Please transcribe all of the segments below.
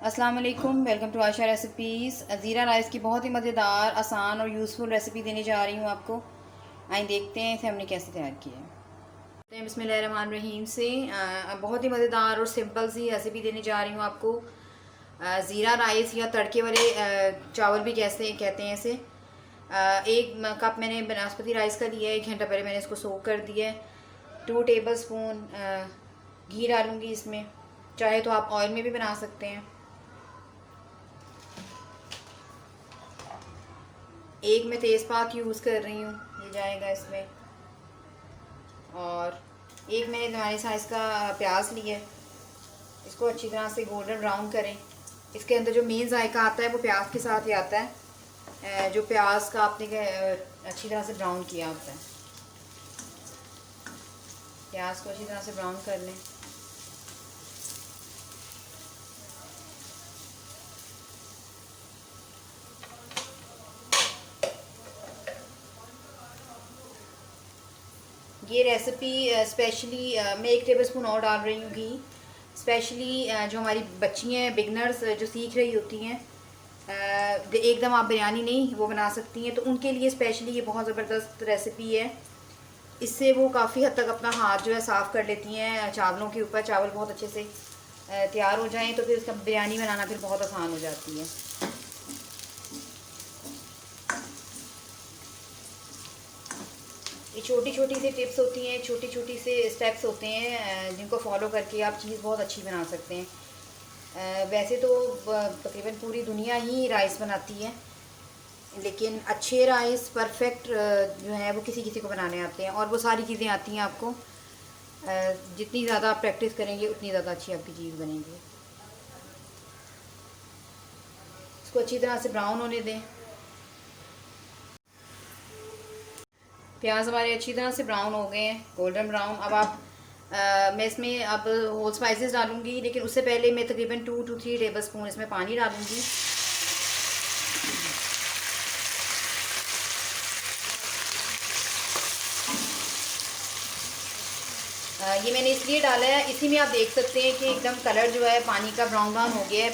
अस्सलाम वालेकुम, welcome to Asha recipes. ज़ीरा राइस की बहुत ही मज़ेदार, आसान और यूज़फुल रेसिपी देने जा रही हूँ आपको। आइए देखते हैं इसे हमने कैसे तैयार किया है। बिस्मिल्लाहिर्रहमानिर्रहीम से बहुत ही मज़ेदार और सिंपल सी रेसिपी देने जा रही हूँ आपको। ज़ीरा राइस या तड़के वाले चावल भी कैसे कहते हैं इसे। एक कप मैंने बासमती राइस का लिया है, 1 घंटा पहले मैंने इसको सोक कर दिया है। 2 टेबल स्पून घी डालूँगी इसमें, चाहे तो आप ऑयल में भी बना सकते हैं। एक मैं तेज़पात यूज़ कर रही हूँ, ये जाएगा इसमें। और एक मैंने हमारे साइज़ का प्याज लिया है, इसको अच्छी तरह से गोल्डन ब्राउन करें। इसके अंदर जो मेन जायका आता है वो प्याज के साथ ही आता है, जो प्याज का आपने अच्छी तरह से ब्राउन किया होता है। प्याज को अच्छी तरह से ब्राउन कर लें। ये रेसिपी स्पेशली मैं 1 टेबल स्पून और डाल रही हूँ घी। स्पेशली जो हमारी बच्ची हैं, बिगनर्स जो सीख रही होती हैं, एकदम आप बिरयानी नहीं वो बना सकती हैं, तो उनके लिए स्पेशली ये बहुत ज़बरदस्त रेसिपी है। इससे वो काफ़ी हद तक अपना हाथ जो है साफ़ कर लेती हैं चावलों के ऊपर। चावल बहुत अच्छे से तैयार हो जाएं तो फिर उसका बिरयानी बनाना फिर बहुत आसान हो जाती है। ये छोटी छोटी सी टिप्स होती हैं, छोटी छोटी से स्टेप्स होते हैं जिनको फॉलो करके आप चीज़ बहुत अच्छी बना सकते हैं। वैसे तो तकरीबन पूरी दुनिया ही राइस बनाती है, लेकिन अच्छे राइस परफेक्ट जो है वो किसी किसी को बनाने आते हैं, और वो सारी चीज़ें आती हैं आपको। जितनी ज़्यादा आप प्रैक्टिस करेंगे उतनी ज़्यादा अच्छी आपकी चीज़ बनेगी। इसको अच्छी तरह से ब्राउन होने दें। प्याज हमारे अच्छी तरह से ब्राउन हो गए हैं, गोल्डन ब्राउन। अब आप मैं इसमें अब होल स्पाइसेस डालूंगी, लेकिन उससे पहले मैं तकरीबन 2 to 3 टेबल स्पून इसमें पानी डालूंगी। ये मैंने इसलिए डाला है, इसी में आप देख सकते हैं कि एकदम कलर जो है पानी का ब्राउन ब्राउन हो गया है।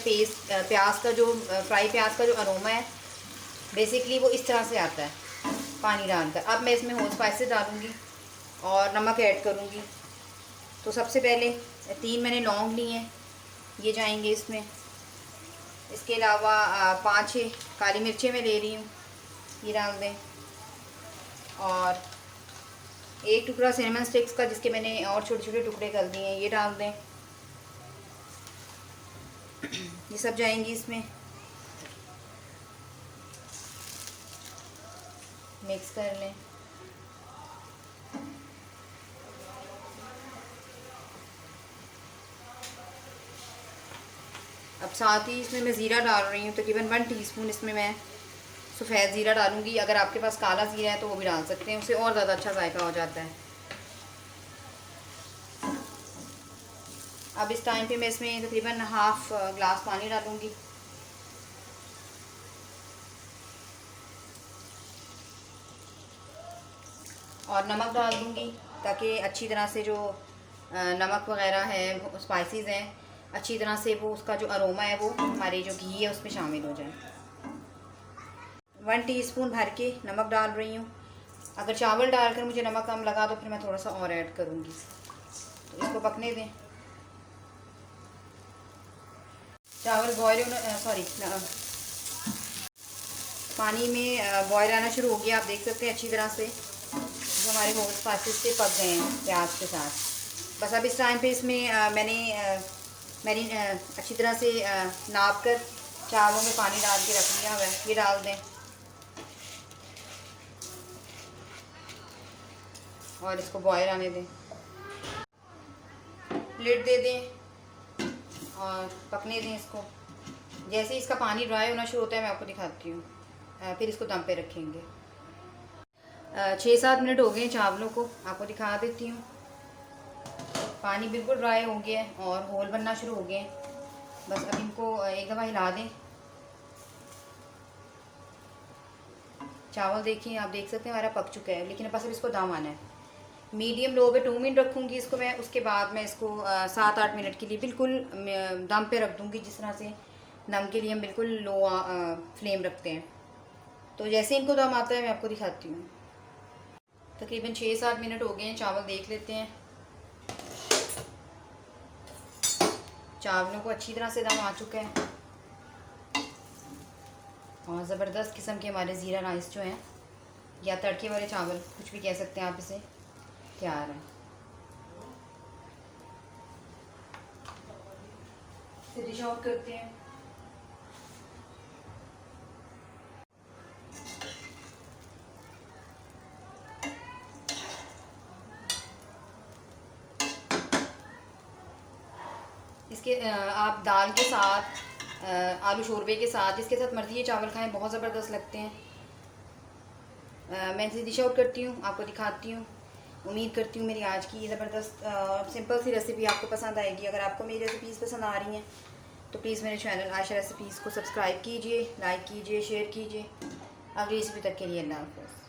प्याज का जो फ्राई प्याज का जो अरोमा है बेसिकली वो इस तरह से आता है पानी डालकर। अब मैं इसमें होल स्पाइसेस डालूंगी और नमक ऐड करूंगी। तो सबसे पहले 3 मैंने लौंग लिए हैं, ये जाएंगे इसमें। इसके अलावा 5-6 काली मिर्चें मैं ले रही हूँ, ये डाल दें। और 1 टुकड़ा सिनेमन स्टिक्स का, जिसके मैंने और छोटे छोटे टुकड़े कर दिए हैं, ये डाल दें। ये सब जाएंगी इसमें, मिक्स कर लें। अब साथ ही इसमें मैं ज़ीरा डाल रही हूँ, तकरीबन 1 टीस्पून इसमें मैं सफ़ेद ज़ीरा डालूंगी। अगर आपके पास काला ज़ीरा है तो वो भी डाल सकते हैं, उससे और ज़्यादा अच्छा जायका हो जाता है। अब इस टाइम पे मैं इसमें तकरीबन हाफ़ ग्लास पानी डालूंगी। और नमक डाल दूंगी, ताकि अच्छी तरह से जो नमक वगैरह है, स्पाइसेस हैं, अच्छी तरह से वो उसका जो अरोमा है वो हमारे जो घी है उसमें शामिल हो जाए। 1 टीस्पून भर के नमक डाल रही हूँ। अगर चावल डालकर मुझे नमक कम लगा तो फिर मैं थोड़ा सा और ऐड करूँगी। तो इसको पकने दें। चावल बॉयल पानी में बॉयल आना शुरू हो गया। आप देख सकते हैं अच्छी तरह से जो हमारे होल स्पाइसेस से पक गए हैं प्याज के साथ। बस अब इस टाइम पे इसमें मैंने अच्छी तरह से नाप कर चावलों में पानी डाल के रख लिया हुआ है, ये डाल दें। और इसको बॉयल आने दें, लिड दे दें और पकने दें इसको। जैसे इसका पानी ड्राई होना शुरू होता है मैं आपको दिखाती हूँ, फिर इसको दम पे रखेंगे। 6-7 मिनट हो गए चावलों को, आपको दिखा देती हूँ। पानी बिल्कुल ड्राई हो गया है और होल बनना शुरू हो गए हैं। बस अब इनको एक दफ़ा हिला दें। चावल देखिए, आप देख सकते हैं हमारा पक चुका है, लेकिन बस अब इसको दम आना है। मीडियम लो पे 2 मिनट रखूँगी इसको मैं। उसके बाद मैं इसको 7-8 मिनट के लिए बिल्कुल दम पे रख दूँगी, जिस तरह से दम के लिए हम बिल्कुल लो फ्लेम रखते हैं। तो जैसे इनको दम आता है मैं आपको दिखाती हूँ। तकरीबन 6-7 मिनट हो गए हैं, चावल देख लेते हैं। चावलों को अच्छी तरह से दम आ चुका है और ज़बरदस्त किस्म के हमारे ज़ीरा राइस जो हैं, या तड़के वाले चावल कुछ भी कह सकते हैं आप इसे, तैयार है। इसे डिश आउट करते हैं। इसके आप दाल के साथ, आलू शोरबे के साथ, जिसके साथ मर्जी ये चावल खाएं, बहुत ज़बरदस्त लगते हैं। मैं इसे डिश आउट करती हूँ, आपको दिखाती हूँ। उम्मीद करती हूँ मेरी आज की ज़बरदस्त सिंपल सी रेसिपी आपको पसंद आएगी। अगर आपको मेरी रेसिपीज़ पसंद आ रही हैं तो प्लीज़ मेरे चैनल आयशा रेसिपीज़ को सब्सक्राइब कीजिए, लाइक कीजिए, शेयर कीजिए। अगली रेसिपी तक के लिए अल्लाह हाफ़िज़।